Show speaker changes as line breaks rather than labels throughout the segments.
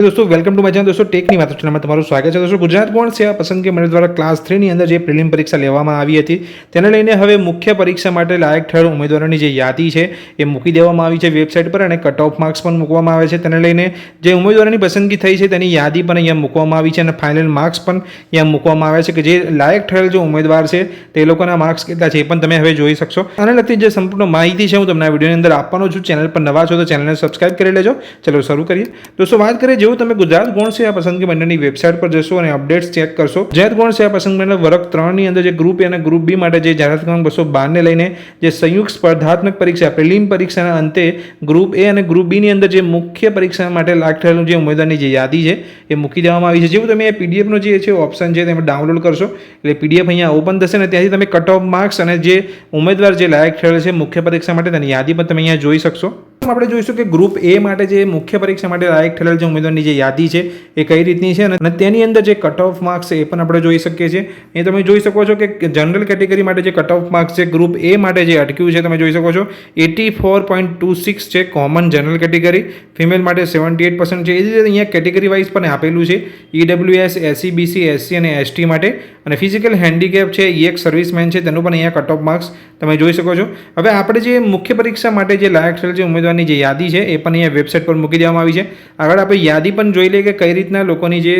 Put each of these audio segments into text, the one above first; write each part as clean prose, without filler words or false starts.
दोस्तों welcome to my channel. दोस्तों टेकनी वातो चैनलમાં તમારું સ્વાગત છે। दोस्तों ગુજરાત બોર્ડ સેવા પસંદગી મંડળ દ્વારા ક્લાસ 3 ની અંદર જે પ્રિલિમ પરીક્ષા લેવામાં આવી હતી તેને લઈને હવે મુખ્ય પરીક્ષા માટે લાયક થયેલ ઉમેદવારોની જે યાદી છે એ મૂકી દેવામાં આવી છે વેબસાઈટ પર અને કટ ઓફ માર્ક્સ પણ મૂકવામાં આવે છે। તેને લઈને જે ઉમેદવારોની પસંદગી થઈ છે તેની યાદી પણ અહીંયા મૂકવામાં આવી છે અને ફાઇનલ માર્ક્સ પણ અહીંયા મૂકવામાં આવ્યા છે કે જે લાયક થયેલ જે ઉમેદવાર છે તે લોકોના માર્ક્સ કેટલા છે એ પણ તમે હવે જોઈ શકશો। આને લગતી જે સંપૂર્ણ માહિતી છે હું તમને આ વિડિયોની અંદર આપવાનો છું। ચેનલ પર નવા છો તો ચેનલને સબસ્ક્રાઇબ કરી લેજો। ચલો શરૂ કરીએ। दोस्तों વાત કરીએ જો તમે ગુજરાત ગૌણ સેવા પસંદગી મંડળની વેબસાઇટ પર જશો અને અપડેટ્સ ચેક કરશો। ગુજરાત ગૌણ સેવા પસંદગી મંડળ વર્ગ 3 ની અંદર જે ગ્રુપ એ અને ગ્રુપ બી માટે જે જાહેરાત ક્રમાંક 212 ને લઈને જે સંયુક્ત સ્પર્ધાત્મક પરીક્ષા પ્રિલિમ પરીક્ષાના અંતે ગ્રુપ એ અને ગ્રુપ બી ની અંદર જે મુખ્ય પરીક્ષા માટે લાયક થયેલું જે ઉમેદવારની જે યાદી છે એ મૂકી દેવામાં આવી છે। જેવું તમે પીડીએફ નો જે છે ઓપ્શન છે તેમાં ડાઉનલોડ કરશો એટલે પીડીએફ અહીંયા ઓપન થશે ને ત્યાંથી તમે કટ ઓફ માર્ક્સ અને જે ઉમેદવાર જે લાયક થયેલ છે મુખ્ય પરીક્ષા માટે તેની યાદી પણ તમે અહીંયા જોઈ શકશો। આપણે જોઈશું કે ગ્રુપ એ માટે જે મુખ્ય પરીક્ષા માટે લાયક થયેલ જે ઉમેદવારની જે યાદી છે એ કઈ રીતની છે અને તેની અંદર જે કટ ઓફ માર્ક્સ છે એ પણ આપણે જોઈ શકીએ છીએ। એ તમે જોઈ શકો છો કે જનરલ કેટેગરી માટે જે કટ ઓફ માર્ક્સ છે ગ્રુપ એ માટે જે અટક્યું છે તમે જોઈ શકો છો 84.26 છે કોમન જનરલ કેટેગરી, ફિમેલ માટે 78% છે। એ જ રીતે અહીંયા કેટેગરી વાઇઝ પણ આપેલું છે ઈડબ્લ્યુએસ, એસસી, બીસી, એસસી અને એસટી માટે અને ફિઝિકલ હેન્ડીકેપ છે એ એક સર્વિસમેન છે તેનું પણ અહીંયા કટ ઓફ માર્ક્સ તમે જોઈ શકો છો। હવે આપણે જે મુખ્ય પરીક્ષા માટે જે લાયક થયેલ છે ઉમેદવારની જે યાદી છે એ પણ અહીંયા વેબસાઇટ પર મૂકી દેવામાં આવી છે। આગળ આપણે યાદી પણ જોઈ લઈએ કે કઈ રીતના લોકોની જે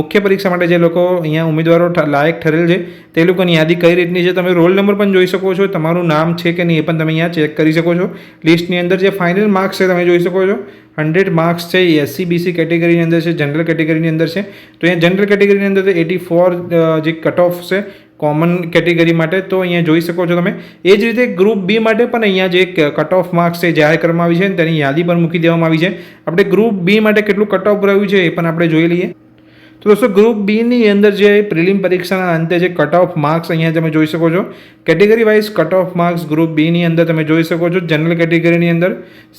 મુખ્ય પરીક્ષા માટે જે લોકો અહીંયા ઉમેદવારો લાયક ઠરેલ છે તે લોકોની યાદી કઈ રીતની છે। તમે રોલ નંબર પણ જોઈ શકો છો, તમારું નામ છે કે નહીં એ પણ તમે અહીંયા ચેક કરી શકો છો। લિસ્ટની અંદર જે ફાઇનલ માર્ક્સ છે તમે જોઈ શકો છો 100 માર્ક્સ છે એસસી બીસી કેટેગરીની અંદર છે, જનરલ કેટેગરીની અંદર છે। તો અહીંયા જનરલ કેટેગરીની અંદર 84 જે કટ ઓફ છે કોમન કેટેગરી માટે તો અહીંયા જોઈ શકો છો તમે। એ જ રીતે ગ્રુપ બી માટે પણ અહીંયા જે કટ ઓફ માર્ક્સ છે જાહેર કરવામાં આવી છે તેની યાદી પણ મૂકી દેવામાં આવી છે। આપણે ગ્રુપ બી માટે કેટલું કટ ઓફ રહ્યું છે એ પણ આપણે જોઈ લઈએ। તો દોસ્તો ગ્રુપ બીની અંદર જે પ્રિલિમ પરીક્ષાના અંતે જે કટ ઓફ માર્ક્સ અહીંયા તમે જોઈ શકો છો category wise cut off marks group બીની અંદર તમે જોઈ શકો છો। જનરલ કેટેગરીની અંદર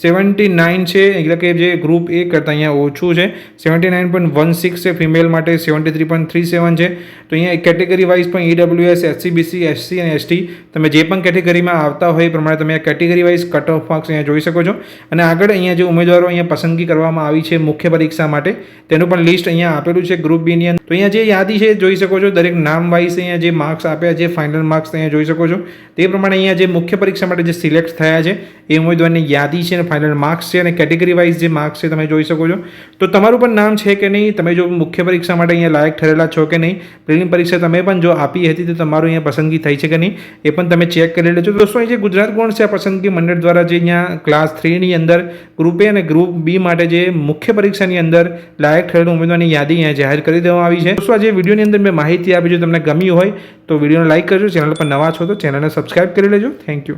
79 છે એટલે કે જે ગ્રુપ એ કરતાં અહીંયા ઓછું છે 79.16 છે, ફિમેલ માટે 73.37 છે। તો અહીંયા કેટેગરી વાઇઝ પણ ઈડબ્લ્યુએસ, એસસી, બીસી, એસસી અને એસટી તમે જે પણ કેટેગરીમાં આવતા હોય એ પ્રમાણે તમે આ category wise cut off marks અહીંયા જોઈ શકો છો। અને આગળ અહીંયા જે ઉમેદવારો અહીંયા પસંદગી કરવામાં આવી છે મુખ્ય પરીક્ષા માટે તેનું પણ લિસ્ટ અહીંયા આપેલું છે ગ્રુપ બી ની અંદર। તો અહીંયા જે યાદી છે જોઈ શકો છો દરેક નામ વાઇઝ અહીંયા જે માર્ક્સ આપ્યા છે ફાઇનલ માર્ક્સ અહીંયા જોઈ શકો છો તે પ્રમાણે અહીંયા જે મુખ્ય પરીક્ષા માટે જે સિલેક્ટ થયા છે એ ઉમેદવારની યાદી છે અને ફાઇનલ માર્ક્સ છે અને કેટેગરી વાઇઝ જે માર્ક્સ છે તમે જોઈ શકો છો। તો તમારું પણ નામ છે કે નહીં, તમે જો મુખ્ય પરીક્ષા માટે અહીંયા લાયક ઠરેલા છો કે નહીં, પ્રિલિમ પરીક્ષા તમે પણ જો આપી હતી તો તમારું અહીંયા પસંદગી થઈ છે કે નહીં એ પણ તમે ચેક કરી લેજો। દોસ્તો અહીં જે ગુજરાત ગૌણ સેવા પસંદગી મંડળ દ્વારા જે અહીંયા ક્લાસ 3 ની અંદર ગ્રુપ એ અને ગ્રુપ બી માટે જે મુખ્ય પરીક્ષાની અંદર લાયક ઠરેલ ઉમેદવારની યાદી અહીંયા જાહેર કરી દેવામાં આવી છે। દોસ્તો આજે વિડીયોની અંદર મેં માહિતી આપી જો તમને ગમી હોય તો વિડીયોને લાઇક કરજો, ચેનલ પર નવા છો તો ચેનલને સબસ્ક્રાઇબ કરી લેજો। Thank you.